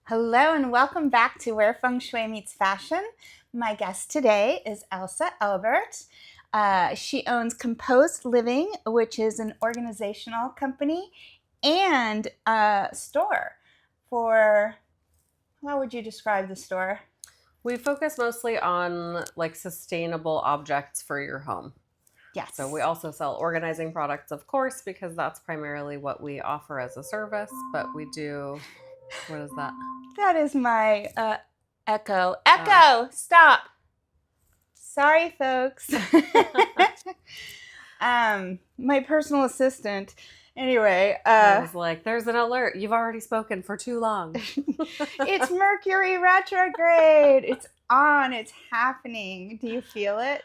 Hello and welcome back to Where Feng Shui Meets Fashion. My guest today is Elsa Elbert. She owns Composed Living, which is an organizational company and a store for, how would you describe the store? We focus mostly on like sustainable objects for your home. Yes. So we also sell organizing products, of course, because that's primarily what we offer as a service. But we do, what is that? That is my echo. Echo! Stop! Sorry, folks. My personal assistant. Anyway, I was like, there's an alert. You've already spoken for too long. It's Mercury retrograde. It's on. It's happening. Do you feel it?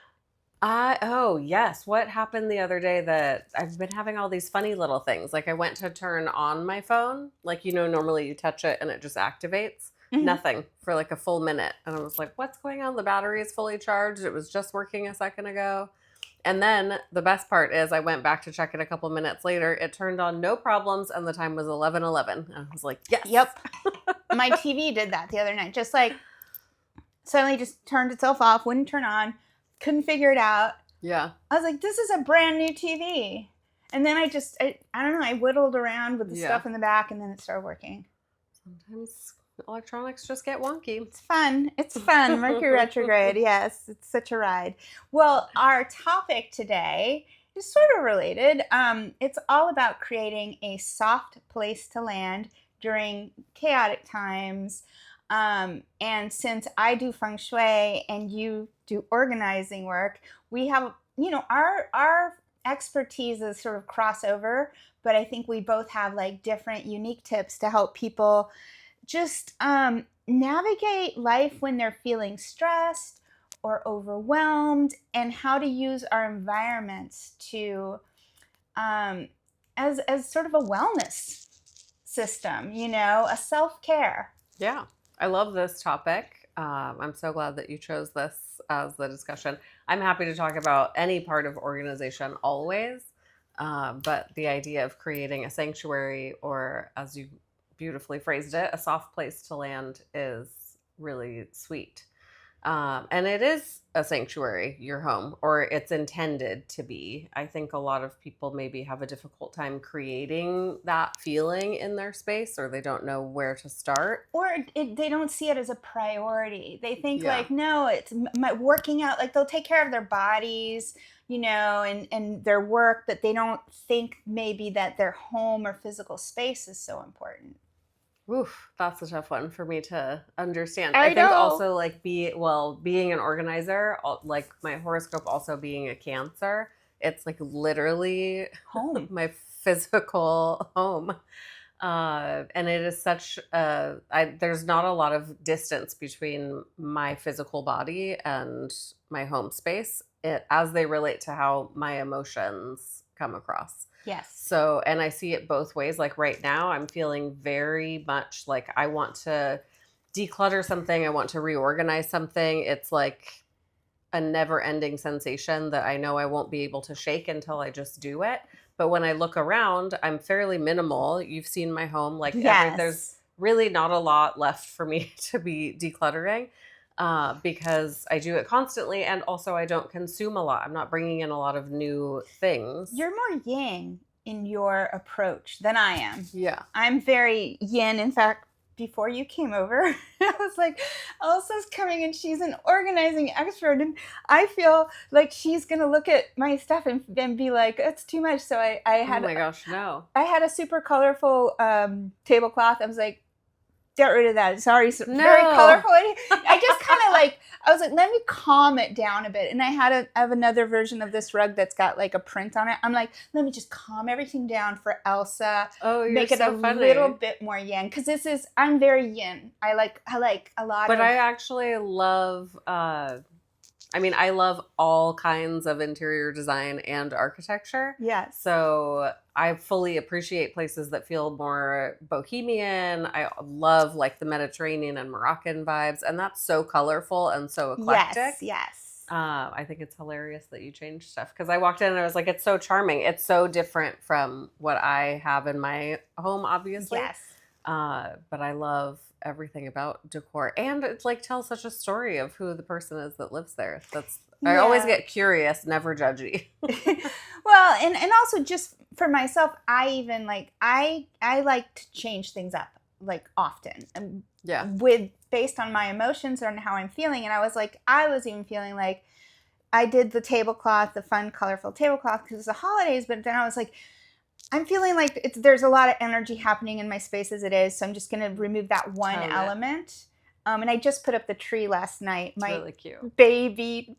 Oh, yes. What happened the other day that I've been having all these funny little things? Like I went to turn on my phone. Like, normally you touch it and it just activates. Mhm. Nothing for like a full minute. And I was like, what's going on? The battery is fully charged. It was just working a second ago. And then the best part is I went back to check it a couple minutes later. It turned on no problems and the time was 11:11. And I was like, yes. Yep. My TV did that the other night. Just like suddenly just turned itself off, wouldn't turn on, couldn't figure it out. Yeah. I was like, this is a brand new TV. And then I don't know, I whittled around with the stuff in the back and then it started working. Sometimes electronics just get wonky. It's fun. It's fun. Mercury retrograde. Yes, it's such a ride. Well, our topic today is sort of related. It's all about creating a soft place to land during chaotic times. And since I do feng shui and you do organizing work, we have, our expertise is sort of crossover, but I think we both have like different unique tips to help people just navigate life when they're feeling stressed or overwhelmed, and how to use our environments to as sort of a wellness system, a self-care. Yeah, I love this topic. I'm so glad that you chose this as the discussion. I'm happy to talk about any part of organization always, but the idea of creating a sanctuary, or as you beautifully phrased it, a soft place to land, is really sweet. And it is a sanctuary, your home, or it's intended to be. I think a lot of people maybe have a difficult time creating that feeling in their space, or they don't know where to start. Or they don't see it as a priority. They think like, no, it's my working out. Like they'll take care of their bodies, and their work, but they don't think maybe that their home or physical space is so important. Oof, that's a tough one for me to understand. I think know. also like being an organizer, like my horoscope also being a Cancer, it's like literally Home. my physical home. And it is such there's not a lot of distance between my physical body and my home space, as they relate to how my emotions come across. Yes. So, and I see it both ways. Like right now, I'm feeling very much like I want to declutter something. I want to reorganize something. It's like a never ending sensation that I know I won't be able to shake until I just do it. But when I look around, I'm fairly minimal. You've seen my home. Like there's really not a lot left for me to be decluttering. Because I do it constantly, and also I don't consume a lot. I'm not bringing in a lot of new things. You're more yin in your approach than I am. Yeah. I'm very yin. In fact, before you came over, I was like, Elsa's coming and she's an organizing expert, and I feel like she's going to look at my stuff and be like, it's too much. So I had, oh my gosh, no. I had a super colorful tablecloth. I was like, get rid of that. Sorry, very colorful. I just kind of I was like, let me calm it down a bit. And I have another version of this rug that's got like a print on it. I'm like, let me just calm everything down for Elsa. Oh, you're make it so a funny. little bit more yin, because I'm very yin. I like a lot. But I actually love. I love all kinds of interior design and architecture. Yes. So I fully appreciate places that feel more bohemian. I love like the Mediterranean and Moroccan vibes. And that's so colorful and so eclectic. Yes. I think it's hilarious that you changed stuff, because I walked in and I was like, it's so charming. It's so different from what I have in my home, obviously. Yes. But I love everything about decor, and it's like tells such a story of who the person is that lives there. I always Yeah. get curious, never judgy. Well, and also just for myself, I even I like to change things up like often. Yeah. With based on my emotions and how I'm feeling. And I was even feeling like I did the tablecloth, the fun, colorful tablecloth because it's the holidays. But then I was like, I'm feeling like there's a lot of energy happening in my space as it is. So I'm just going to remove that one element. And I just put up the tree last night. It's My really cute.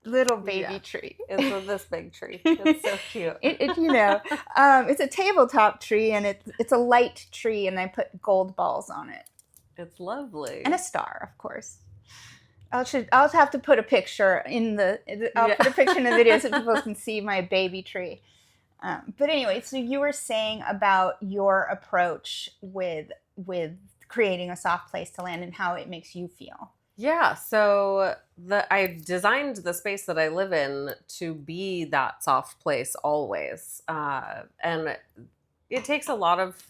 Little baby tree. It's this big tree. It's so cute. It's a tabletop tree, and it's a light tree, and I put gold balls on it. It's lovely. And a star, of course. I'll have to put a picture put a picture in the video so people can see my baby tree. But anyway, so you were saying about your approach with creating a soft place to land and how it makes you feel. Yeah, so I designed the space that I live in to be that soft place always. And it takes a lot of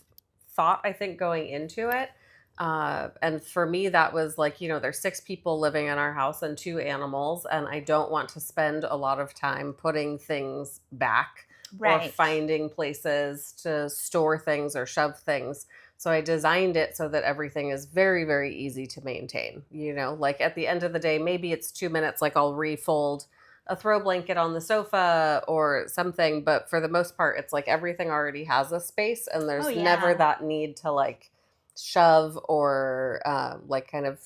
thought, I think, going into it. And for me, that was like, there's 6 people living in our house and 2 animals, and I don't want to spend a lot of time putting things back or finding places to store things or shove things. So I designed it so that everything is very, very easy to maintain. Like at the end of the day, maybe it's 2 minutes, like I'll refold a throw blanket on the sofa or something. But for the most part, it's like everything already has a space, and there's never that need to like shove or like kind of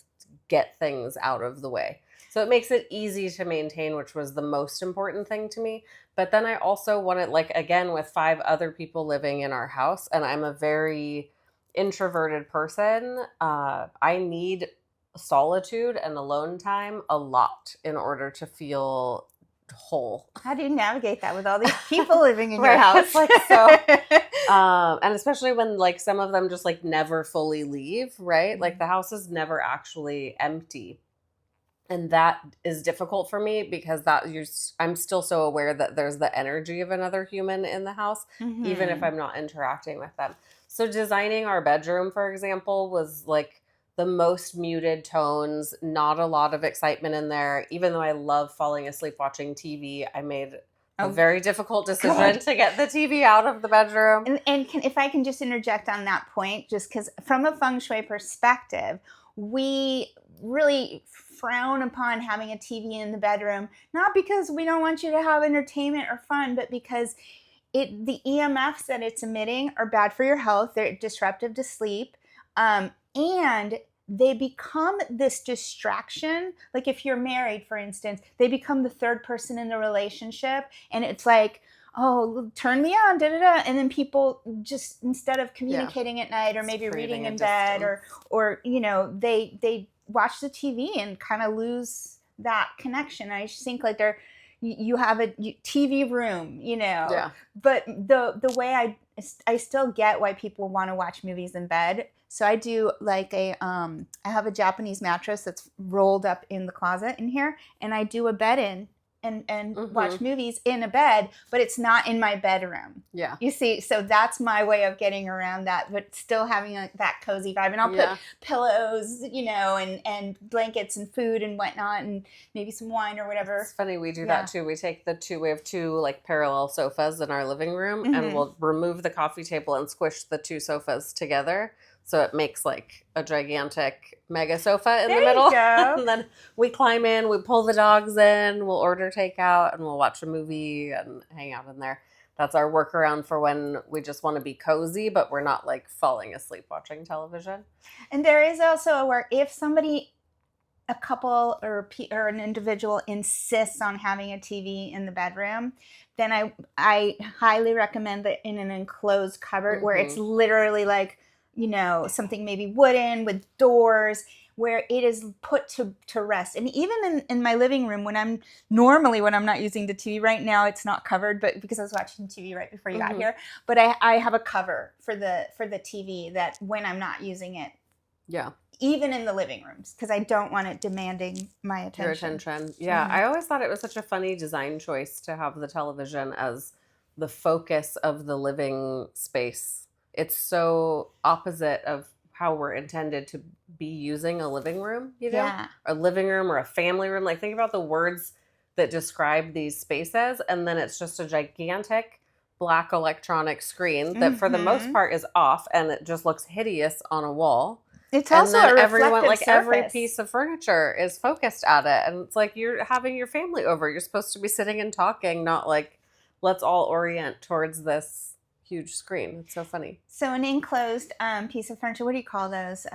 get things out of the way. So it makes it easy to maintain, which was the most important thing to me. But then I also wanted, like, again, with 5 other people living in our house, and I'm a very introverted person, I need solitude and alone time a lot in order to feel whole. How do you navigate that with all these people living in your house? Like so, and especially when like some of them just like never fully leave, right? Like the house is never actually empty. And that is difficult for me because I'm still so aware that there's the energy of another human in the house, even if I'm not interacting with them. So designing our bedroom, for example, was like the most muted tones, not a lot of excitement in there. Even though I love falling asleep watching TV, I made a very difficult decision to get the TV out of the bedroom. And if I can just interject on that point, just because from a Feng Shui perspective, we really frown upon having a TV in the bedroom, not because we don't want you to have entertainment or fun, but because the EMFs that it's emitting are bad for your health. They're disruptive to sleep. And they become this distraction. Like if you're married, for instance, they become the third person in the relationship. And it's like, oh, turn me on, da-da-da. And then people just, instead of communicating at night or maybe reading in bed or they watch the TV and kind of lose that connection. I just think like you have a TV room, but the way I still get why people want to watch movies in bed. So I do like I have a Japanese mattress that's rolled up in the closet in here, and I do a bed in and watch movies in a bed, but it's not in my bedroom. Yeah. You see, so that's my way of getting around that, but still having that cozy vibe. And I'll put pillows, and blankets and food and whatnot, and maybe some wine or whatever. It's funny, we do that too. We have 2 like parallel sofas in our living room, and we'll remove the coffee table and squish the 2 sofas together. So it makes like a gigantic mega sofa in the middle. And then we climb in, we pull the dogs in, we'll order takeout, and we'll watch a movie and hang out in there. That's our workaround for when we just want to be cozy, but we're not like falling asleep watching television. And there is also where if a couple or an individual insists on having a TV in the bedroom, then I highly recommend that in an enclosed cupboard where it's literally like, something maybe wooden with doors where it is put to rest. And even in my living room, when I'm not using the TV right now, it's not covered, but because I was watching TV right before you got here, but I have a cover for the TV that when I'm not using it. Yeah. Even in the living rooms, because I don't want it demanding my attention. Your attention. Yeah. I always thought it was such a funny design choice to have the television as the focus of the living space. it's so opposite of how we're intended to be using a living room, Yeah. a living room or a family room. Like, think about the words that describe these spaces, and then it's just a gigantic black electronic screen that for the most part is off, and it just looks hideous on a wall. It's And also then a everyone, reflective like every surface. piece of furniture is focused at it. And it's like you're having your family over. You're supposed to be sitting and talking, not like, let's all orient towards this huge screen. It's so funny. So an enclosed piece of furniture, what do you call those?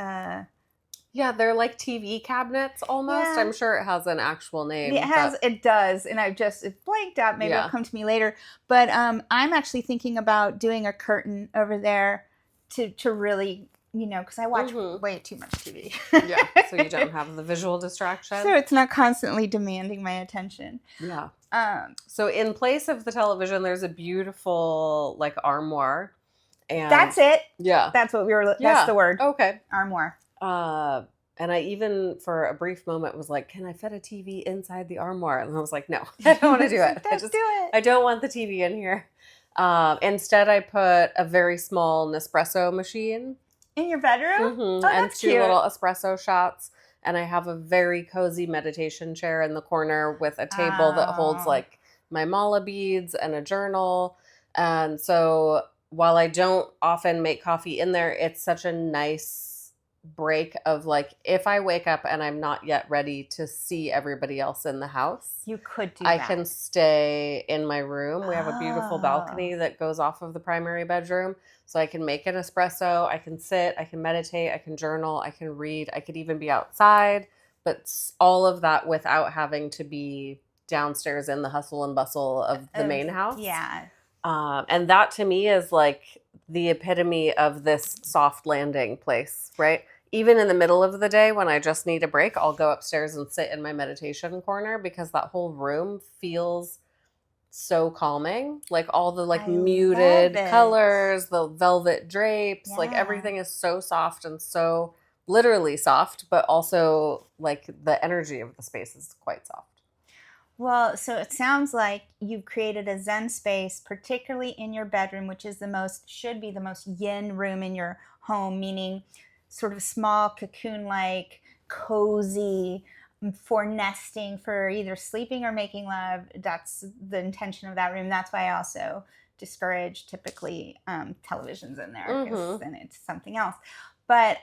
Yeah, they're like TV cabinets almost. Yeah. I'm sure it has an actual name. It does, and I've just blanked out. Maybe it'll come to me later. But I'm actually thinking about doing a curtain over there to really, because I watch way too much TV. Yeah, so you don't have the visual distraction. So it's not constantly demanding my attention. Yeah. So in place of the television, there's a beautiful like armoire. And that's it. Yeah. That's what we were. That's the word. Okay. Armoire. And I even for a brief moment was like, can I fit a TV inside the armoire? And I was like, no, I don't want to do it. Do it. I don't want the TV in here. Instead, I put a very small Nespresso machine in your bedroom. Oh, and two little espresso shots. And I have a very cozy meditation chair in the corner with a table that holds like my mala beads and a journal. And so while I don't often make coffee in there, it's such a nice break of like, if I wake up and I'm not yet ready to see everybody else in the house, you could do I can stay in my room. We have a beautiful balcony that goes off of the primary bedroom. So I can make an espresso, I can sit, I can meditate, I can journal, I can read, I could even be outside, but all of that without having to be downstairs in the hustle and bustle of the main house. Yeah. And that to me is like the epitome of this soft landing place, right? Even in the middle of the day when I just need a break, I'll go upstairs and sit in my meditation corner because that whole room feels so calming. Like all the like muted colors, the velvet drapes, like everything is so soft and so literally soft, but also like the energy of the space is quite soft. Well, so it sounds like you've created a Zen space, particularly in your bedroom, which is should be the most yin room in your home, meaning sort of small, cocoon-like, cozy, for nesting, for either sleeping or making love. That's the intention of that room. That's why I also discourage typically televisions in there, because then it's something else. But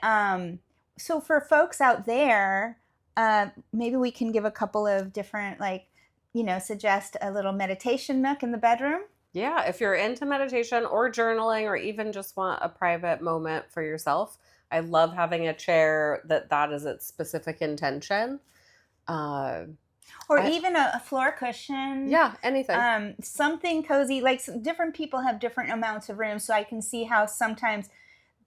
so for folks out there, maybe we can give a couple of different, suggest a little meditation nook in the bedroom. Yeah, if you're into meditation or journaling or even just want a private moment for yourself, I love having a chair that is its specific intention. Or even a floor cushion. Yeah, anything. Something cozy. Like different people have different amounts of room, so I can see how sometimes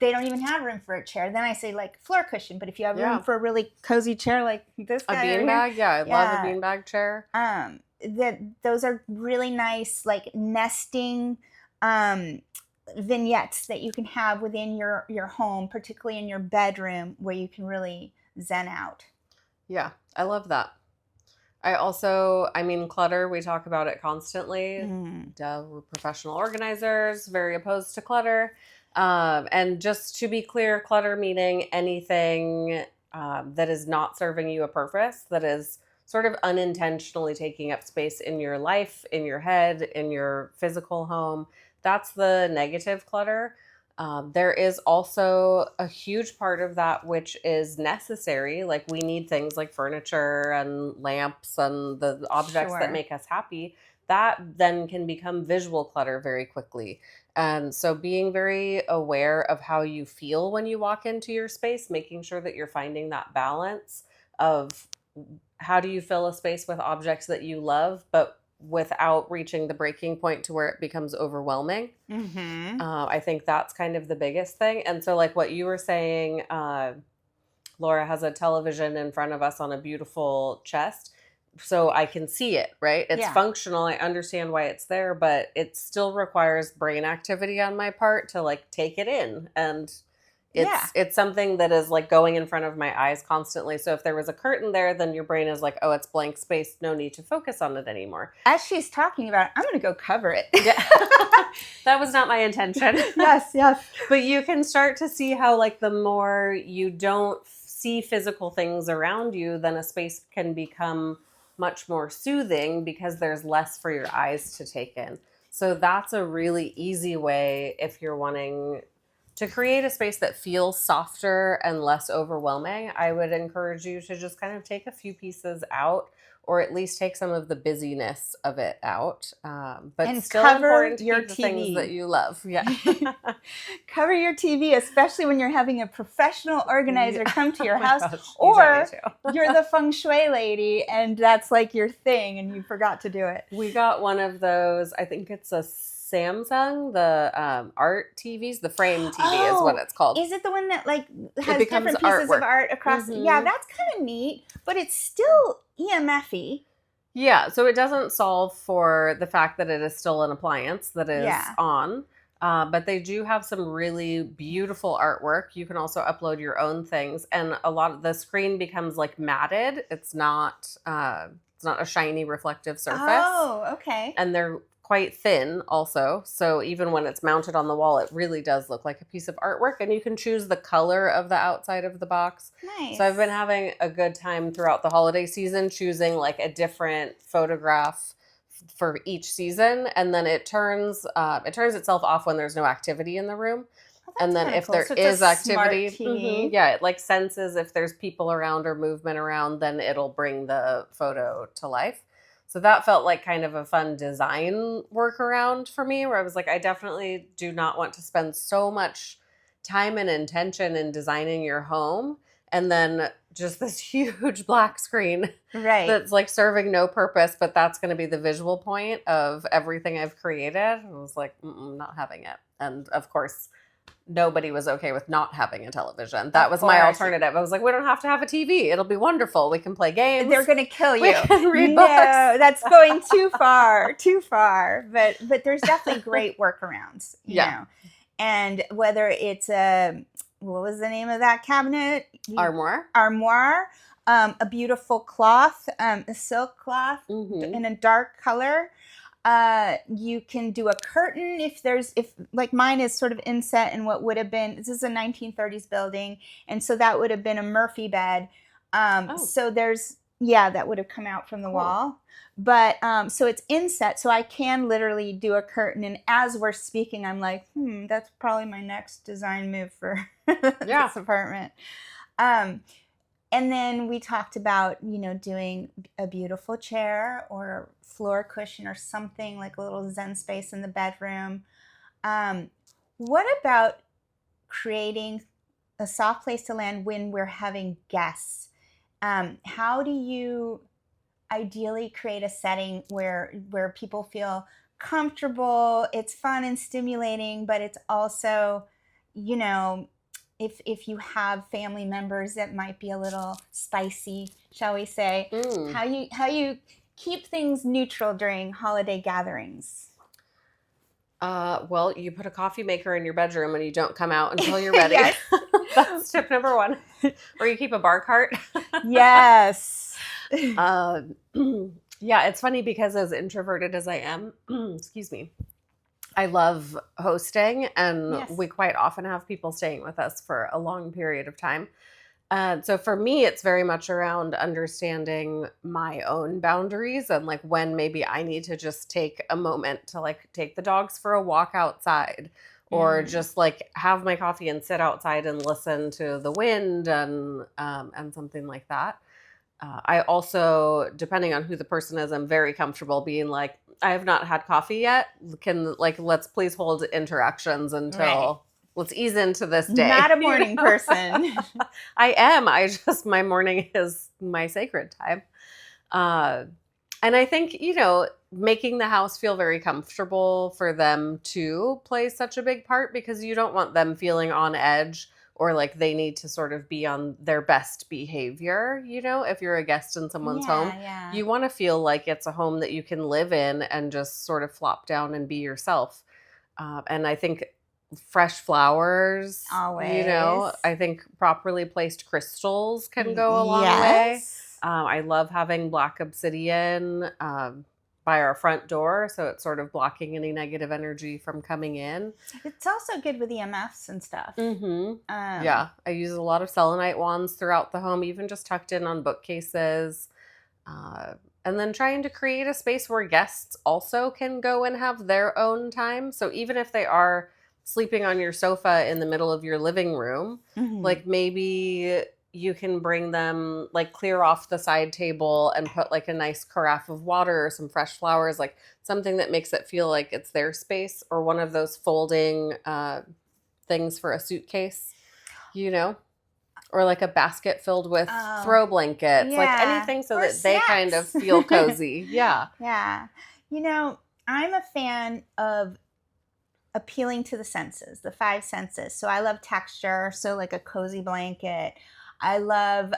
they don't even have room for a chair. Then I say like floor cushion. But if you have room for a really cozy chair like this guy, a beanbag, I love a beanbag chair. Those are really nice, like nesting vignettes that you can have within your home, particularly in your bedroom, where you can really zen out. Yeah, I love that. Clutter, we talk about it constantly. Duh, we're professional organizers, very opposed to clutter. And just to be clear, clutter meaning anything that is not serving you a purpose, that is sort of unintentionally taking up space in your life, in your head, in your physical home. That's the negative clutter. There is also a huge part of that which is necessary. Like we need things like furniture and lamps and the objects that make us happy. That then can become visual clutter very quickly. And so being very aware of how you feel when you walk into your space, making sure that you're finding that balance of how do you fill a space with objects that you love, but without reaching the breaking point to where it becomes overwhelming. I think that's kind of the biggest thing. And so like what you were saying, Laura has a television in front of us on a beautiful chest. So I can see it, right? It's functional. I understand why it's there, but it still requires brain activity on my part to like take it in. And Yeah. It's something that is like going in front of my eyes constantly. So if there was a curtain there, then your brain is like, oh, it's blank space. No need to focus on it anymore. As she's talking about it, I'm going to go cover it. Yeah. That was not my intention. Yes, yes. But you can start to see how, like, the more you don't see physical things around you, then a space can become much more soothing because there's less for your eyes to take in. So that's a really easy way if you're wanting to create a space that feels softer and less overwhelming. I would encourage you to just kind of take a few pieces out, or at least take some of the busyness of it out. But And still cover important to your keep the things TV. that you love. Yeah. Cover your TV, especially when you're having a professional organizer come to your Oh my house, gosh, you or don't need to. you're the Feng Shui lady and that's like your thing and you forgot to do it. We got one of those, I think it's a Samsung, the art TVs, the frame TV is what it's called. Is it the one that like has becomes different pieces artwork. of art across? Mhm. Yeah, that's kind of neat, but it's still EMF-y. Yeah, so it doesn't solve for the fact that it is still an appliance that is Yeah. on. But they do have some really beautiful artwork. You can also upload your own things, and a lot of the screen becomes like matted. It's not a shiny reflective surface. Oh, okay. And they're quite thin also. So even when it's mounted on the wall, it really does look like a piece of artwork, and you can choose the color of the outside of the box. Nice. So I've been having a good time throughout the holiday season choosing like a different photograph for each season, and then it turns itself off when there's no activity in the room. Oh, And that's then kinda if cool. there So it's a is smart activity, TV. yeah, it like senses if there's people around or movement around, then it'll bring the photo to life. So that felt like kind of a fun design workaround for me, where I was like, I definitely do not want to spend so much time and intention in designing your home, and then just this huge black screen Right. that's like serving no purpose, but that's going to be the visual point of everything I've created. I was like, not having it. And of course, nobody was okay with not having a television. That was my alternative. I was like, we don't have to have a TV. It'll be wonderful. We can play games. They're going to kill you. We can read No, books. that's going too far, too far. But there's definitely great workarounds, you know. And whether it's what was the name of that cabinet? Armoire. A beautiful cloth, a silk cloth in a dark color. You can do a curtain if like mine is sort of inset in what would have been, this is a 1930s building, and so that would have been a Murphy bed. So that would have come out from the wall. But so it's inset, so I can literally do a curtain, and as we're speaking, I'm like, that's probably my next design move for this apartment. And then we talked about, doing a beautiful chair or a floor cushion or something, like a little Zen space in the bedroom. What about creating a soft place to land when we're having guests? How do you ideally create a setting where people feel comfortable, it's fun and stimulating, but it's also, if you have family members that might be a little spicy, shall we say, how you keep things neutral during holiday gatherings? Well, you put a coffee maker in your bedroom and you don't come out until you're ready. That's tip number one. Or you keep a bar cart. Yes. Yeah, it's funny because as introverted as I am, excuse me, I love hosting, and we quite often have people staying with us for a long period of time. So for me, it's very much around understanding my own boundaries and like when maybe I need to just take a moment to like take the dogs for a walk outside, or just like have my coffee and sit outside and listen to the wind and something like that. I also, depending on who the person is, I'm very comfortable being like, I have not had coffee yet. Let's please hold interactions until let's ease into this day. Not a morning person. I am. My morning is my sacred time. And I think, making the house feel very comfortable for them to play such a big part, because you don't want them feeling on edge or like they need to sort of be on their best behavior. If you're a guest in someone's home, you want to feel like it's a home that you can live in and just sort of flop down and be yourself. And I think fresh flowers, Always. I think properly placed crystals can go a long way. Yes. I love having black obsidian by our front door, so it's sort of blocking any negative energy from coming in. It's also good with EMFs and stuff. Yeah, I use a lot of selenite wands throughout the home, even just tucked in on bookcases. And then trying to create a space where guests also can go and have their own time. So even if they are sleeping on your sofa in the middle of your living room, like maybe you can bring them, like clear off the side table and put like a nice carafe of water or some fresh flowers, like something that makes it feel like it's their space, or one of those folding things for a suitcase, or like a basket filled with throw blankets, like anything so or that snacks. they kind of feel cozy. Yeah. Yeah. I'm a fan of appealing to the senses, the 5 senses. So I love texture, so like a cozy blanket. I love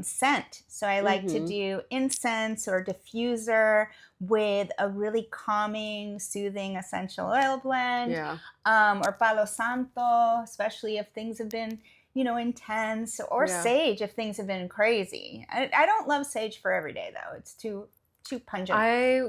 scent, so I like to do incense or diffuser with a really calming, soothing essential oil blend. Yeah. Or palo santo, especially if things have been intense, or sage if things have been crazy. I don't love sage for every day though. It's too pungent.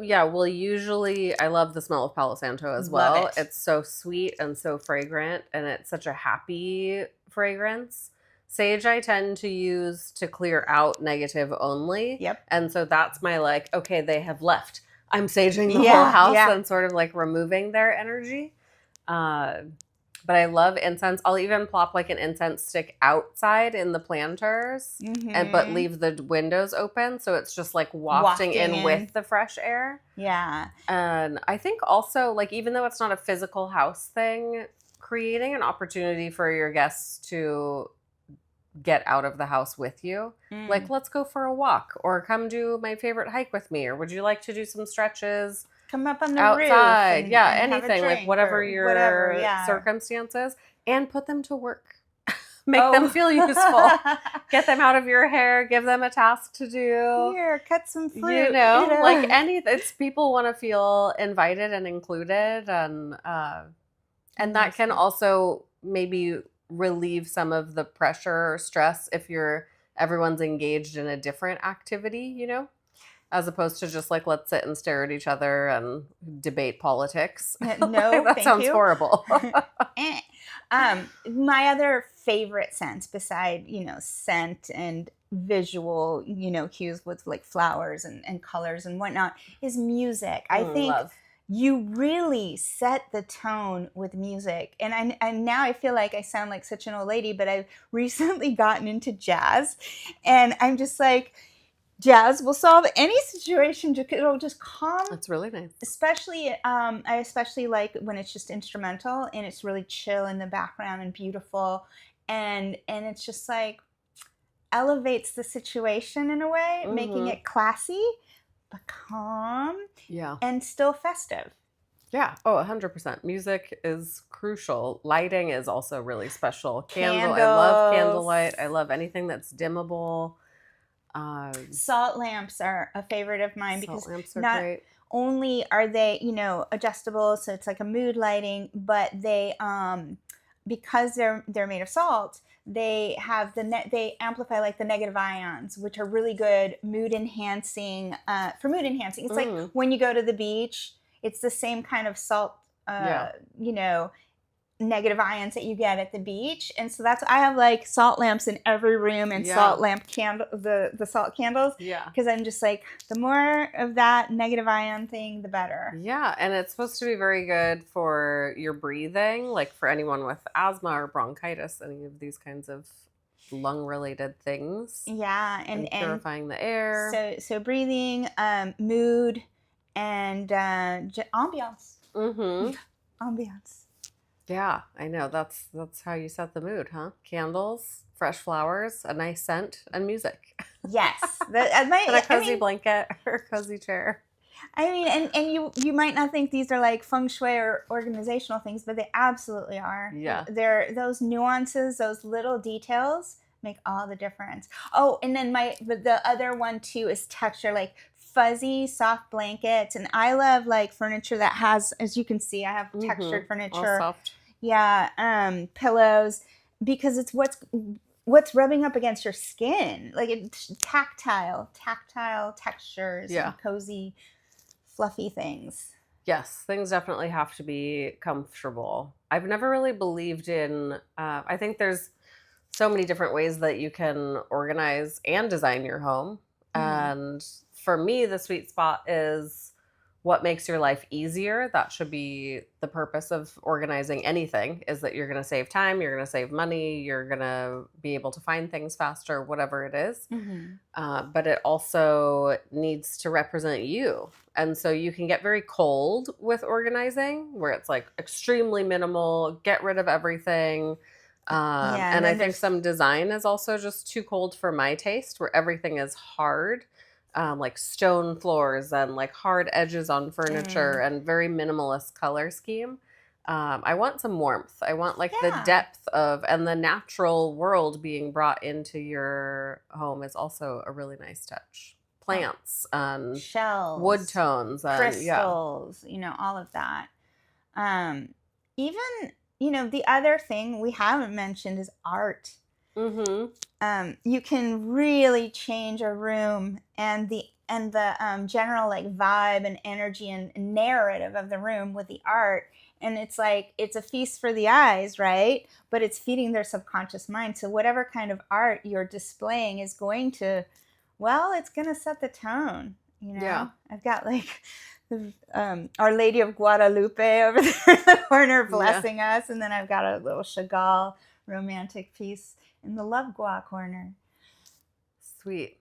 Usually I love the smell of Palo Santo as well. It's so sweet and so fragrant, and it's such a happy fragrance. Sage I tend to use to clear out negative only. Yep. And so that's my like, okay, they have left. I'm saging the whole house and sort of like removing their energy. But I love incense. I'll even plop like an incense stick outside in the planters, but leave the windows open, so it's just like wafting in with the fresh air. Yeah. And I think also, like, even though it's not a physical house thing, creating an opportunity for your guests to get out of the house with you. Like, let's go for a walk, or come do my favorite hike with me, or would you like to do some stretches? Come up on the outside, roof. And anything, like whatever your circumstances, and put them to work. Make them feel useful. Get them out of your hair. Give them a task to do. Here, cut some fruit. Like anything. People want to feel invited and included, and that can also maybe relieve some of the pressure or stress if everyone's engaged in a different activity, as opposed to just like, let's sit and stare at each other and debate politics. No, that sounds horrible. My other favorite scents, beside scent and visual cues with like flowers and colors and whatnot, is music. I think you really set the tone with music. And now I feel like I sound like such an old lady, but I've recently gotten into jazz, and I'm just like, jazz will solve any situation. It'll just calm. That's really nice. Especially, I especially like when it's just instrumental and it's really chill in the background and beautiful, and it's just like elevates the situation in a way, making it classy but calm. And still festive. Yeah. Oh, 100%. Music is crucial. Lighting is also really special. Candles. I love candlelight. I love anything that's dimmable. Salt lamps are a favorite of mine, because not great. Only are they, adjustable, so it's like a mood lighting, but they, because they're made of salt, they have they amplify like the negative ions, which are really good mood enhancing. For mood enhancing, it's like when you go to the beach, it's the same kind of salt, negative ions that you get at the beach. And so I have like salt lamps in every room, and salt lamp candle, the salt candles. Because I'm just like, the more of that negative ion thing, the better. Yeah. And it's supposed to be very good for your breathing, like for anyone with asthma or bronchitis, any of these kinds of lung related things. Yeah. And purifying the air. So breathing, mood, and ambiance. Ambiance. Yeah, I know. That's how you set the mood, huh? Candles, fresh flowers, a nice scent, and music. Yes. And a cozy blanket or a cozy chair. I mean, and you might not think these are like feng shui or organizational things, but they absolutely are. Yeah. They're those nuances, those little details make all the difference. Oh, and then the other one too is texture, like fuzzy, soft blankets. And I love like furniture that has, as you can see, I have textured furniture. All soft. Yeah, pillows, because it's what's rubbing up against your skin. Like it's tactile textures Yeah. and cozy, fluffy things. Yes, things definitely have to be comfortable. I've never really believed in, I think there's so many different ways that you can organize and design your home. Mm. And for me, the sweet spot is what makes your life easier. That should be the purpose of organizing anything, is that you're going to save time, you're going to save money, you're going to be able to find things faster, whatever it is. Mm-hmm. But it also needs to represent you. And so you can get very cold with organizing, where it's like extremely minimal, get rid of everything. Yeah, and And I then think there's some design is also just too cold for my taste, where everything is hard, like stone floors and like hard edges on furniture and very minimalist color scheme. I want some warmth. I want like the yeah. depth of, and the natural world being brought into your home is also a really nice touch. Plants and wood Shells, tones and yeah. crystals, all of that. Um, even, the other thing we haven't mentioned is art. Mm-hmm. You can really change a room and the general like vibe and energy and narrative of the room with the art. And it's like it's a feast for the eyes, right? But it's feeding their subconscious mind. So whatever kind of art you're displaying is going to, well, it's going to set the tone. Yeah. I've got like Our Lady of Guadalupe over there in the corner blessing us, and then I've got a little Chagall romantic piece in the Love Gua corner. Sweet.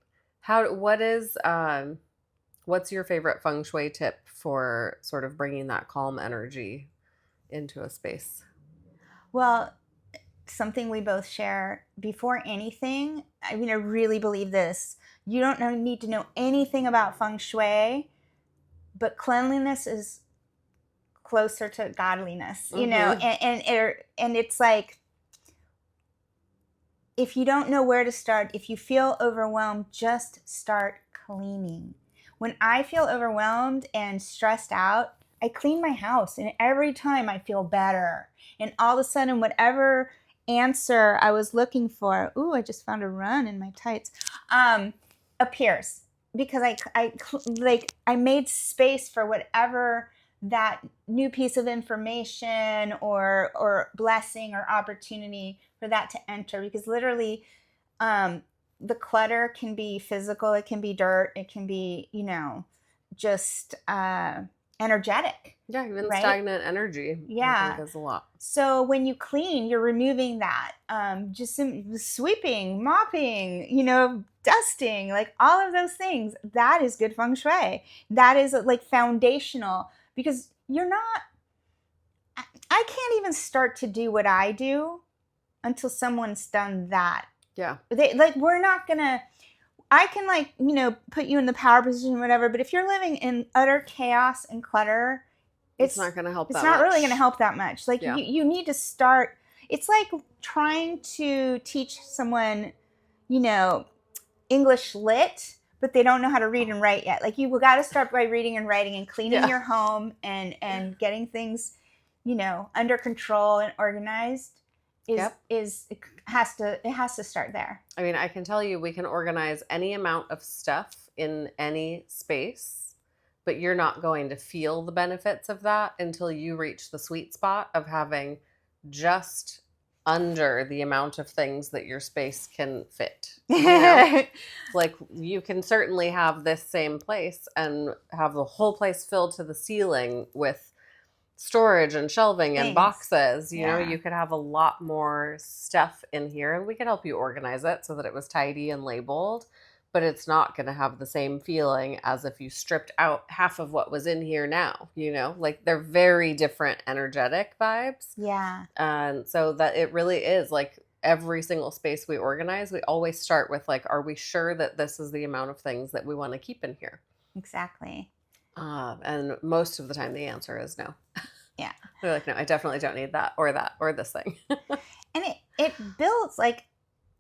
What's your favorite feng shui tip for sort of bringing that calm energy into a space? Well, something we both share before anything, I mean, I really believe this. You don't need to know anything about feng shui, but cleanliness is closer to godliness, Mm-hmm. and it's like, if you don't know where to start, if you feel overwhelmed, just start cleaning. When I feel overwhelmed and stressed out, I clean my house, and every time I feel better. And all of a sudden, whatever answer I was looking for, ooh, I just found a run in my tights, appears, because I made space for whatever that new piece of information or blessing or opportunity for that to enter. Because literally, the clutter can be physical, it can be dirt, it can be just energetic, Yeah, even right? stagnant energy, I think, Yeah. is a lot. So when you clean, you're removing that. Just some sweeping, mopping, dusting, like all of those things. That is good feng shui. That is like foundational, because you're not. I can't even start to do what I do until someone's done that. Yeah. We're not gonna. I can put you in the power position or whatever, but if you're living in utter chaos and clutter, It's not going to help it's that not much. really going to help that much. Like, Yeah. you need to start. It's like trying to teach someone, you know, English lit, but they don't know how to read and write yet. Like, you got to start by reading and writing and cleaning Yeah. your home and getting things, under control and organized. Yep. It has to start there. I mean, I can tell you we can organize any amount of stuff in any space, but you're not going to feel the benefits of that until you reach the sweet spot of having just under the amount of things that your space can fit. Like, you can certainly have this same place and have the whole place filled to the ceiling with storage and shelving and Things. boxes. You know, Yeah. you could have a lot more stuff in here, and we could help you organize it so that it was tidy and labeled, but it's not going to have the same feeling as if you stripped out half of what was in here now. Like, they're very different energetic vibes. Yeah. And so that it really is like every single space we organize, we always start with like, are we sure that this is the amount of things that we want to keep in here? Exactly. And most of the time the answer is no. Yeah. They're like, no, I definitely don't need that or this thing. And it builds, like,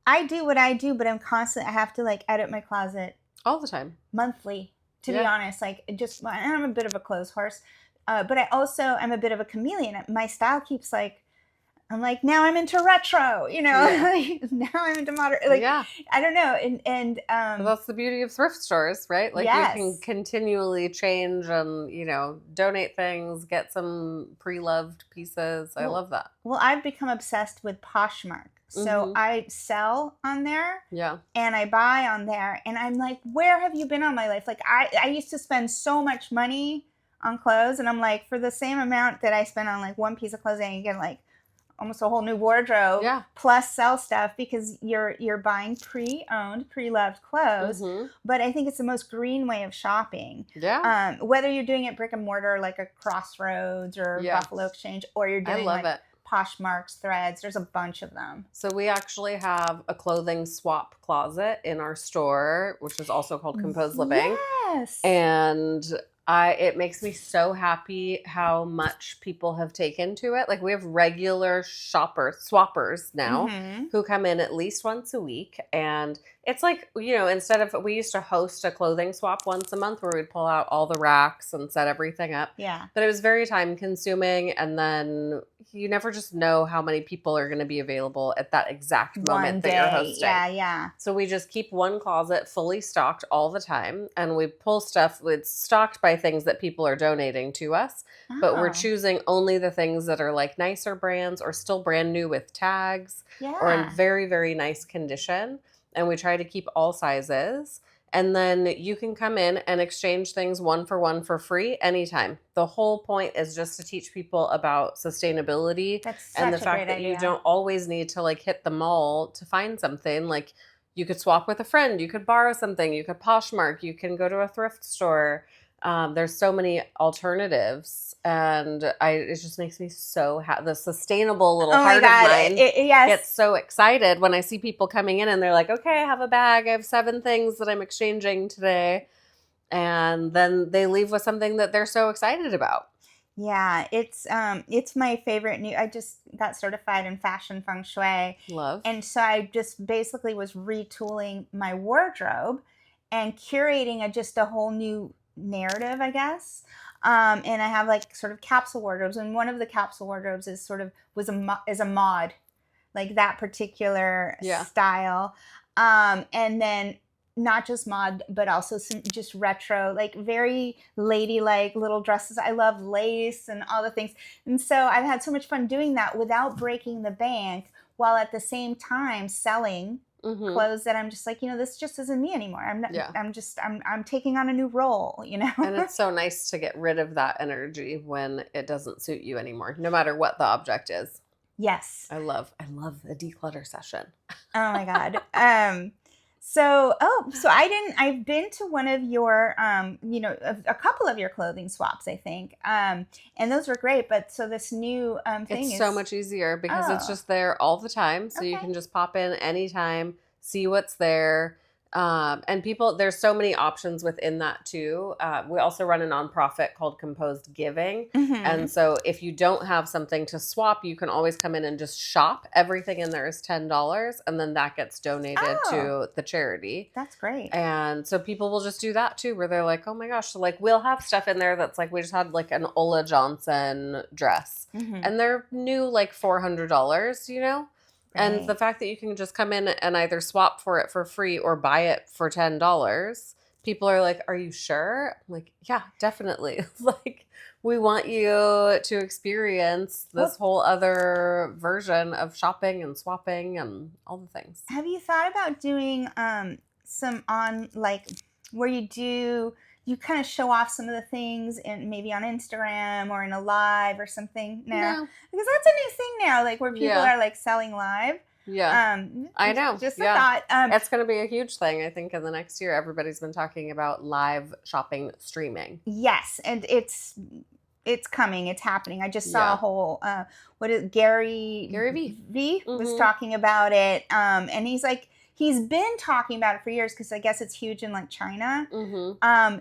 I do what I do, but I have to like edit my closet All the time. monthly, to be Yeah. honest. Like, I'm a bit of a clothes horse, but I'm a bit of a chameleon. My style keeps like I'm like, now I'm into retro, now I'm into modern, like, Yeah. I don't know. And But that's the beauty of thrift stores, right? Like you can yes. continually change and, donate things, get some pre-loved pieces. I Well, love that. well, I've become obsessed with Poshmark. So Mm-hmm. I sell on there Yeah. and I buy on there. And I'm like, where have you been all my life? Like, I used to spend so much money on clothes. And I'm like, for the same amount that I spend on like one piece of clothing, you get like almost a whole new wardrobe Yeah. plus sell stuff because you're buying pre-owned, pre-loved clothes. Mm-hmm. But I think it's the most green way of shopping. Yeah. Whether you're doing it brick and mortar like a Crossroads or Yeah. Buffalo Exchange, or you're I doing love like it. Poshmark's, Threads, there's a bunch of them. So we actually have a clothing swap closet in our store, which is also called Composed Living. Yes. And it makes me so happy how much people have taken to it. Like we have regular swappers now who come in at least once a week. And it's like, instead of, we used to host a clothing swap once a month where we'd pull out all the racks and set everything up. Yeah. But it was very time consuming. And then you never just know how many people are going to be available at that exact moment that you're hosting. Yeah. So we just keep one closet fully stocked all the time, and we pull stuff. It's stocked by things that people are donating to us, but we're choosing only the things that are like nicer brands or still brand new with tags or in very, very nice condition. And we try to keep all sizes. And then you can come in and exchange things one for free anytime. The whole point is just to teach people about sustainability and the fact that you don't always need to like hit the mall to find something. Like you could swap with a friend, you could borrow something, you could Poshmark, you can go to a thrift store. There's so many alternatives, and it just makes me so happy. The sustainable little heart of mine gets so excited when I see people coming in and they're like, okay, I have a bag. I have 7 things that I'm exchanging today. And then they leave with something that they're so excited about. Yeah, it's my favorite I just got certified in fashion feng shui. Love. And so I just basically was retooling my wardrobe and curating just a whole new narrative, I guess. And I have like sort of capsule wardrobes, and one of the capsule wardrobes is a mod, like that particular style. And then not just mod, but also some just retro, like very ladylike little dresses. I love lace and all the things. And so I've had so much fun doing that without breaking the bank, while at the same time selling clothes that I'm just like, this just isn't me anymore. I'm taking on a new role, And it's so nice to get rid of that energy when it doesn't suit you anymore, no matter what the object is. Yes. I love a declutter session. Oh my God. So I've been to one of your, a couple of your clothing swaps, I think. And those were great. But so this new thing is so much easier because it's just there all the time. So you can just pop in anytime, see what's there. And there's so many options within that too. We also run a nonprofit called Composed Giving. And so if you don't have something to swap, you can always come in and just shop. Everything in there is $10, and then that gets donated to the charity. That's great. And so people will just do that too, where they're like, oh my gosh. So like we'll have stuff in there that's like, we just had like an Ola Johnson dress and they're new, like $400, And the fact that you can just come in and either swap for it for free or buy it for $10, people are like, are you sure? I'm like, yeah, definitely. Like, we want you to experience this whole other version of shopping and swapping and all the things. Have you thought about doing some where you kind of show off some of the things maybe on Instagram or in a live or something now? No. Because that's a new thing now, like where people are like selling live. Yeah. I know. Just a thought. It's going to be a huge thing, I think, in the next year. Everybody's been talking about live shopping streaming. Yes. And it's coming. It's happening. I just saw a whole, Gary V was talking about it. And he's been talking about it for years because I guess it's huge in like China.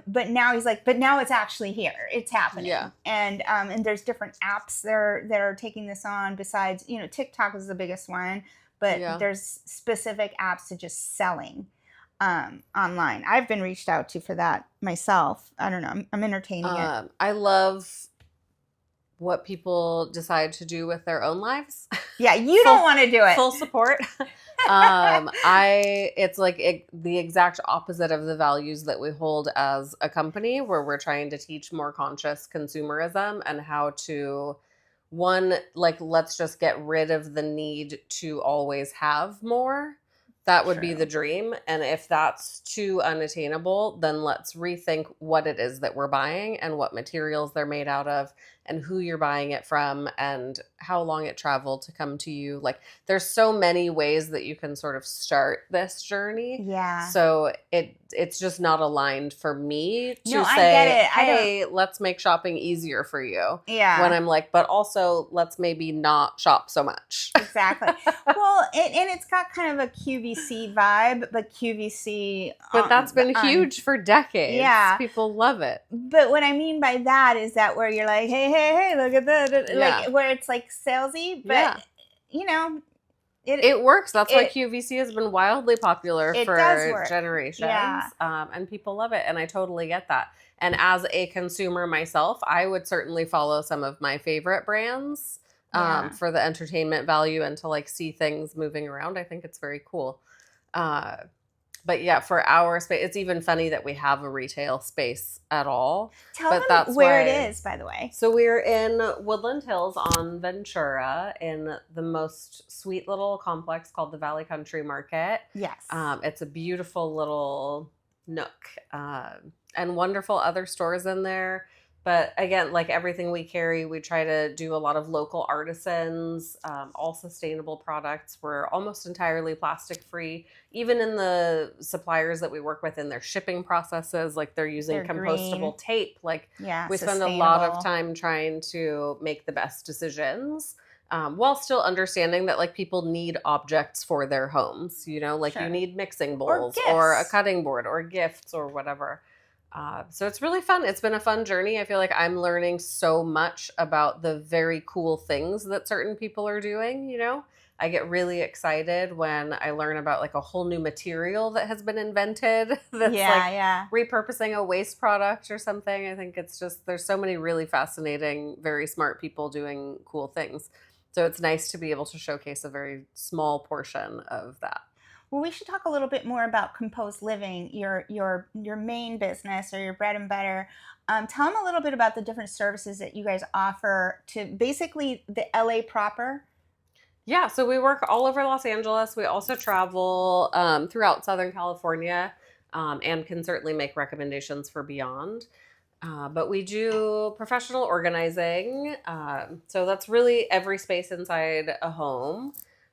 But now he's like, but now it's actually here. It's happening. Yeah. And there's different apps that are taking this on besides, TikTok is the biggest one, but there's specific apps to just selling online. I've been reached out to for that myself. I don't know. I'm entertaining it. I love what people decide to do with their own lives. Yeah, you don't want to do it. Full support. It's like the exact opposite of the values that we hold as a company, where we're trying to teach more conscious consumerism and how to, one, like, let's just get rid of the need to always have more. That would be True. the dream. And if that's too unattainable, then let's rethink what it is that we're buying and what materials they're made out of and who you're buying it from and how long it traveled to come to you. Like, there's so many ways that you can sort of start this journey. Yeah. So it's just not aligned for me to No, I say, get it. hey, let's make shopping easier for you. Yeah. When I'm like, but also let's maybe not shop so much. Exactly. Well, and it's got kind of a QVC vibe, but QVC. But that's been huge for decades. Yeah. People love it. But what I mean by that is that where you're like, hey, look at that. Yeah. Like, where it's like salesy, but, Yeah. you know. It works. That's why QVC has been wildly popular for generations. Yeah. And people love it. And I totally get that. And as a consumer myself, I would certainly follow some of my favorite brands for the entertainment value and to like see things moving around. I think it's very cool. But yeah, for our space, it's even funny that we have a retail space at all. Tell them where it is, by the way. So we're in Woodland Hills on Ventura in the most sweet little complex called the Valley Country Market. Yes. It's a beautiful little nook and wonderful other stores in there. But again, like everything we carry, we try to do a lot of local artisans, all sustainable products. We're almost entirely plastic free. Even in the suppliers that we work with in their shipping processes, like they're using compostable tape. Like we spend a lot of time trying to make the best decisions. While still understanding that like people need objects for their homes, you know, like you need mixing bowls or a cutting board or gifts or whatever. So it's really fun. It's been a fun journey. I feel like I'm learning so much about the very cool things that certain people are doing, you know? I get really excited when I learn about like a whole new material that has been invented that's repurposing a waste product or something. I think it's just, there's so many really fascinating, very smart people doing cool things. So it's nice to be able to showcase a very small portion of that. Well, we should talk a little bit more about Composed Living, your main business or your bread and butter. Tell them a little bit about the different services that you guys offer to basically the LA proper. Yeah, so we work all over Los Angeles. We also travel throughout Southern California and can certainly make recommendations for beyond. But we do professional organizing. So that's really every space inside a home.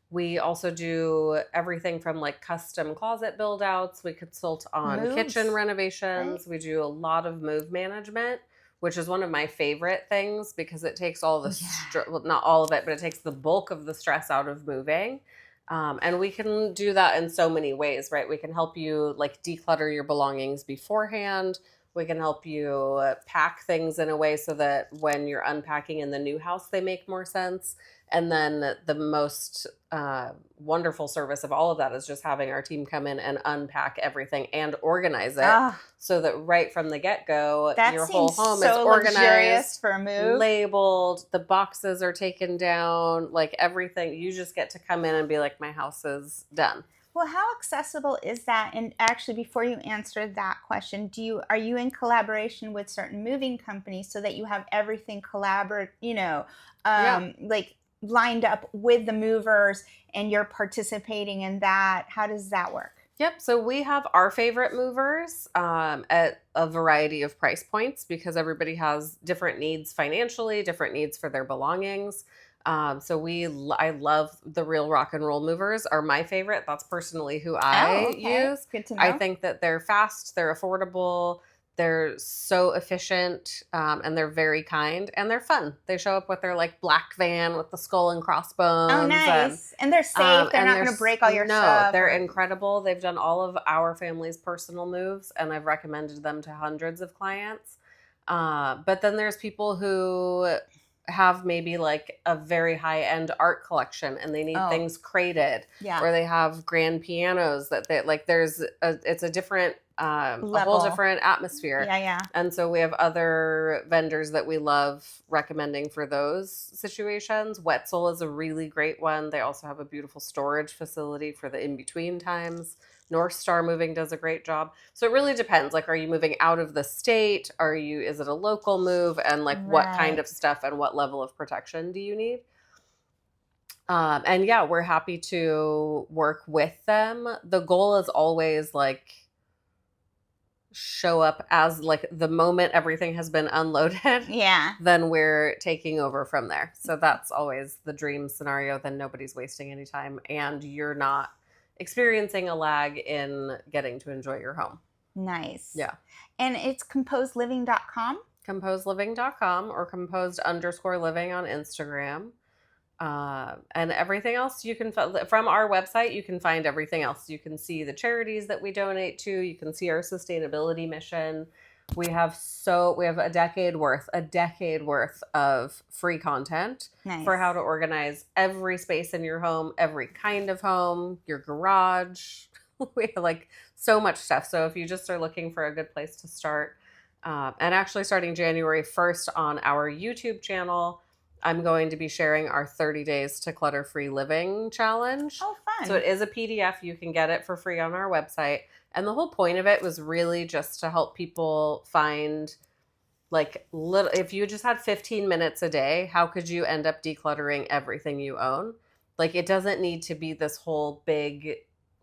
We also do everything from like custom closet build outs. We consult on kitchen renovations. Right. We do a lot of move management, which is one of my favorite things because it takes all the, well, not all of it, but it takes the bulk of the stress out of moving. And we can do that in so many ways, right? We can help you like declutter your belongings beforehand. We can help you pack things in a way so that when you're unpacking in the new house, they make more sense. And then the most wonderful service of all of that is just having our team come in and unpack everything and organize it so that right from the get-go, your whole home is organized, for a move. Labeled, the boxes are taken down, like everything. You just get to come in and be like, my house is done. Well, how accessible is that? And actually, before you answer that question, are you in collaboration with certain moving companies so that you have everything like lined up with the movers and you're participating in that? How does that work? Yep. So we have our favorite movers at a variety of price points because everybody has different needs financially, different needs for their belongings. So I love the Real Rock and Roll movers are my favorite. That's personally who I use. Good to know. I think that they're fast, they're affordable, they're so efficient, and they're very kind and they're fun. They show up with their like black van with the skull and crossbones. Oh, nice. And they're safe. They're not going to break all your stuff. No, they're incredible. They've done all of our family's personal moves and I've recommended them to hundreds of clients. But then there's people who have maybe like a very high-end art collection and they need things crated, or they have grand pianos that they like, it's a different a whole different atmosphere. And so we have other vendors that we love recommending for those situations. Wetzel is a really great one. They also have a beautiful storage facility for the in-between times. North Star Moving does a great job. So it really depends. Like, are you moving out of the state? Is it a local move? And like, what kind of stuff and what level of protection do you need? And yeah, we're happy to work with them. The goal is always like, show up as like the moment everything has been unloaded. Then we're taking over from there. So that's always the dream scenario. Then nobody's wasting any time and you're not experiencing a lag in getting to enjoy your home. Nice. Yeah. And it's composeliving.com? Composeliving.com or composed_living on Instagram. And everything else you can from our website, you can find everything else. You can see the charities that we donate to. You can see our sustainability mission. We have a decade worth of free content for how to organize every space in your home, every kind of home, your garage. We have like so much stuff. So if you just are looking for a good place to start, and actually starting January 1st on our YouTube channel, I'm going to be sharing our 30 days to clutter-free living challenge. Oh, fun. So it is a PDF. You can get it for free on our website. And the whole point of it was really just to help people find like if you just had 15 minutes a day, how could you end up decluttering everything you own? Like, it doesn't need to be this whole big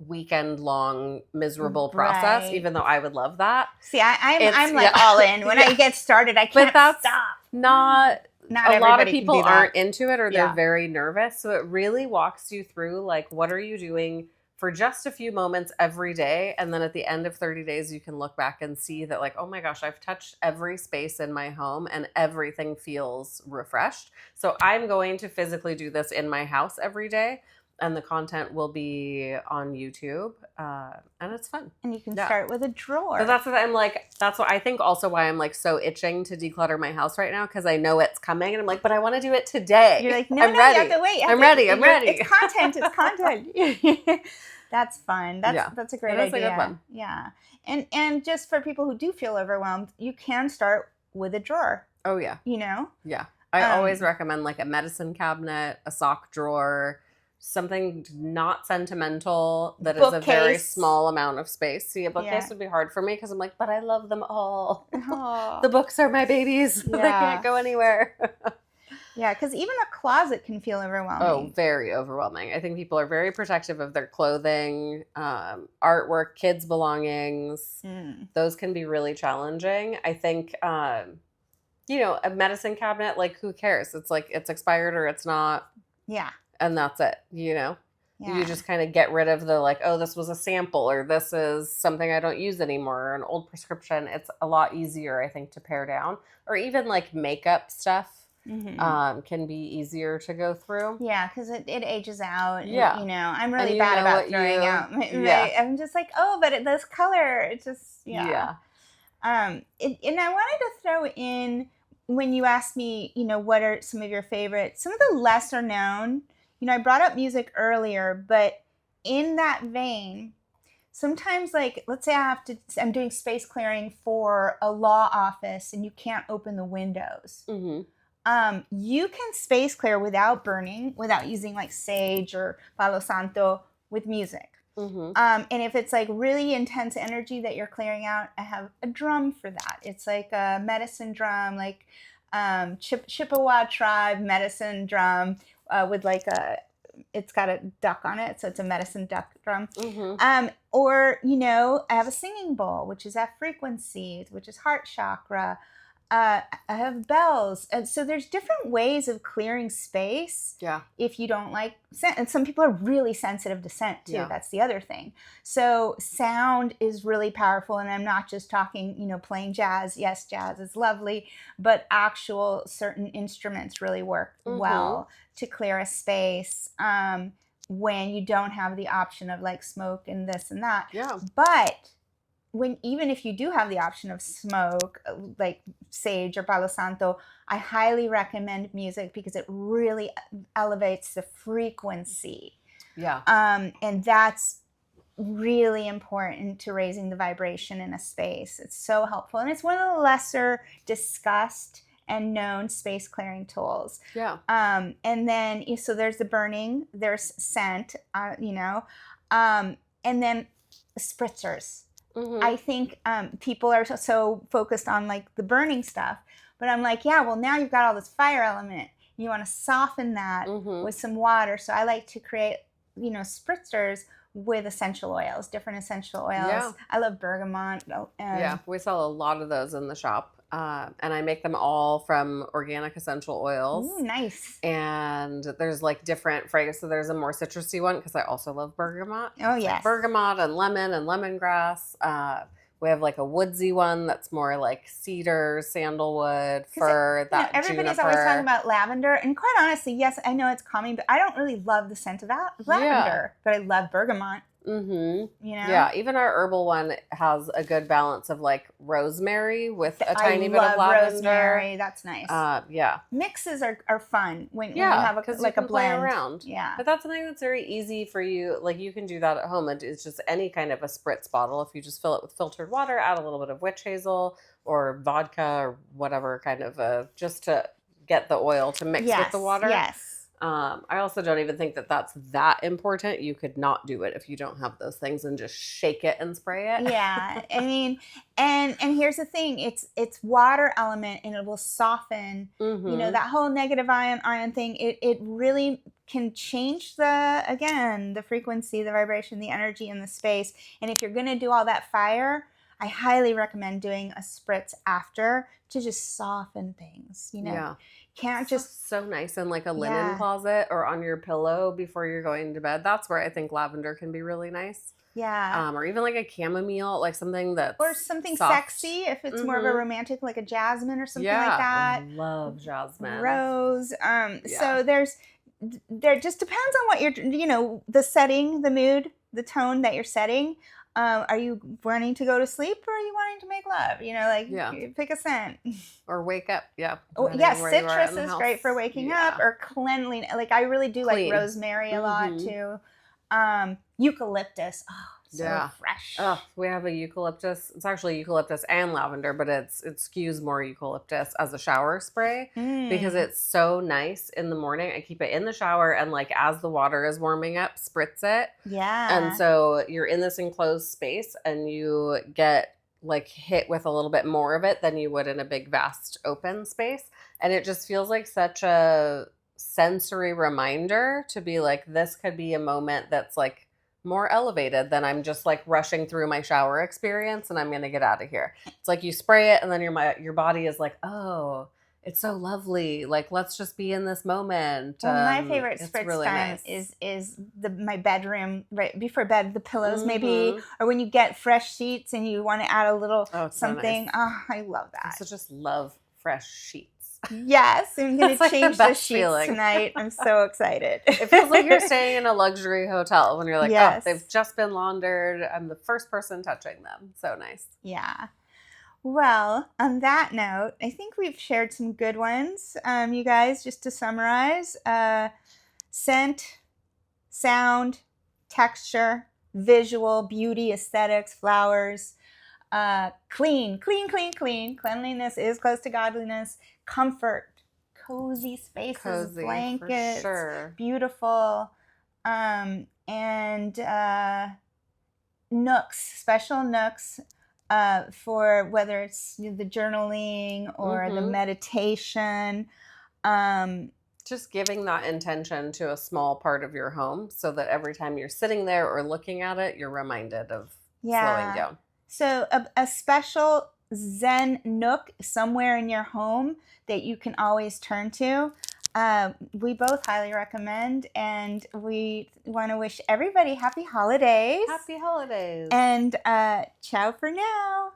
weekend long miserable process, even though I would love that. See, I'm like all in. When I get started, I can't stop. Not a lot of people aren't into it, or they're very nervous. So it really walks you through like, what are you doing for just a few moments every day? And then at the end of 30 days, you can look back and see that like, oh my gosh, I've touched every space in my home and everything feels refreshed. So I'm going to physically do this in my house every day. And the content will be on YouTube, and it's fun. And you can start with a drawer. So that's what I think also why I'm like so itching to declutter my house right now, because I know it's coming, and I'm like, but I want to do it today. You're like, I'm ready. You have to wait. I'm ready. It's content. It's content. That's fun. That's a great idea. A good one. Yeah. And just for people who do feel overwhelmed, you can start with a drawer. Oh yeah. You know? Yeah. I always recommend like a medicine cabinet, a sock drawer, something not sentimental that is a very small amount of space. See, a bookcase would be hard for me because I'm like, but I love them all. The books are my babies. They can't go anywhere. Yeah, because even a closet can feel overwhelming. Oh, very overwhelming. I think people are very protective of their clothing, artwork, kids' belongings. Those can be really challenging. I think, a medicine cabinet, like, who cares? It's like, it's expired or it's not. Yeah. And that's it, You just kind of get rid of the like, oh, this was a sample, or this is something I don't use anymore, or an old prescription. It's a lot easier, I think, to pare down. Or even like makeup stuff can be easier to go through. Yeah, because it ages out. Yeah. I'm really bad about throwing out. I'm just like, oh, but this color, it's just, And I wanted to throw in, when you asked me, what are some of your favorites, some of the lesser known, I brought up music earlier, but in that vein, sometimes, like, let's say I'm doing space clearing for a law office and you can't open the windows. You can space clear without burning, without using like sage or Palo Santo, with music. And if it's like really intense energy that you're clearing out, I have a drum for that. It's like a medicine drum, like Chippewa tribe medicine drum with like it's got a duck on it, so it's a medicine duck drum. Or I have a singing bowl, which is at frequencies, which is heart chakra. I have bells. And so there's different ways of clearing space. Yeah. If you don't like scent. And some people are really sensitive to scent too. Yeah. That's the other thing. So sound is really powerful. And I'm not just talking, playing jazz. Yes, jazz is lovely. But actual certain instruments really work well to clear a space when you don't have the option of like smoke and this and that. Yeah. But even if you do have the option of smoke, like sage or Palo Santo, I highly recommend music because it really elevates the frequency. Yeah. And that's really important to raising the vibration in a space. It's so helpful. And it's one of the lesser discussed and known space clearing tools. Yeah. And then, so there's the burning, there's scent, and then spritzers. Mm-hmm. I think people are so focused on like the burning stuff, but I'm like, yeah, well, now you've got all this fire element. You want to soften that with some water. So I like to create, spritzers with essential oils, different essential oils. Yeah. I love bergamot. Yeah, we sell a lot of those in the shop. And I make them all from organic essential oils. Ooh, nice. And there's like different fragrances. So there's a more citrusy one because I also love bergamot. Oh, yes. yes. Like bergamot and lemongrass. We have like a woodsy one that's more like cedar, sandalwood, fir, everybody's juniper. always talking about lavender. And quite honestly, yes, I know it's calming, but I don't really love the scent of that lavender. But I love bergamot. Mm-hmm. Yeah, even our herbal one has a good balance of like rosemary with a tiny bit of lavender. Rosemary, that's nice. Yeah, mixes are fun when you have a blend around. Yeah, but that's something that's very easy for you. Like you can do that at home. It's just any kind of a spritz bottle. If you just fill it with filtered water, add a little bit of witch hazel or vodka or whatever kind of just to get the oil to mix with the water. Yes. I also don't even think that that's that important. You could not do it if you don't have those things and just shake it and spray it. Yeah, I mean, and here's the thing: it's water element, and it will soften. Mm-hmm. That whole negative ion thing. It really can change the frequency, the vibration, the energy in the space. And if you're gonna do all that fire, I highly recommend doing a spritz after to just soften things. Yeah. Can't just so nice in like a linen closet or on your pillow before you're going to bed. That's where I think lavender can be really nice. Yeah. Or even like a chamomile, like something that's or something soft. Sexy if it's more of a romantic, like a jasmine or something like that. I love jasmine. Rose. So there just depends on what you're, the setting, the mood, the tone that you're setting. Are you wanting to go to sleep or are you wanting to make love? Pick a scent. Or wake up, Oh, yes, citrus is great for waking up or cleanliness. Like I really do like rosemary a lot too. Eucalyptus. Oh, so fresh. Oh, we have a eucalyptus. It's actually eucalyptus and lavender, but it skews more eucalyptus as a shower spray because it's so nice in the morning. I keep it in the shower and like as the water is warming up, spritz it. Yeah. And so you're in this enclosed space and you get like hit with a little bit more of it than you would in a big vast open space. And it just feels like such a sensory reminder to be like, this could be a moment that's like more elevated than I'm just like rushing through my shower experience and I'm going to get out of here. It's like you spray it and then your body is like, oh, it's so lovely. Like, let's just be in this moment. Well, my favorite spritz really time nice. is my bedroom, right before bed, the pillows maybe, or when you get fresh sheets and you want to add a little something. So nice. Oh, I love that. I also just love fresh sheets. Yes, I'm going to change the sheets feeling. Tonight. I'm so excited. It feels like you're staying in a luxury hotel when you're like, oh, they've just been laundered. I'm the first person touching them. So nice. Yeah. Well, on that note, I think we've shared some good ones. You guys, just to summarize, scent, sound, texture, visual, beauty, aesthetics, flowers, clean. Cleanliness is close to godliness. Comfort, cozy spaces, blankets, beautiful, and nooks, special nooks for whether it's the journaling or the meditation. Just giving that intention to a small part of your home so that every time you're sitting there or looking at it, you're reminded of slowing down. So a special Zen nook somewhere in your home that you can always turn to. We both highly recommend, and we want to wish everybody happy holidays. Happy holidays. And ciao for now.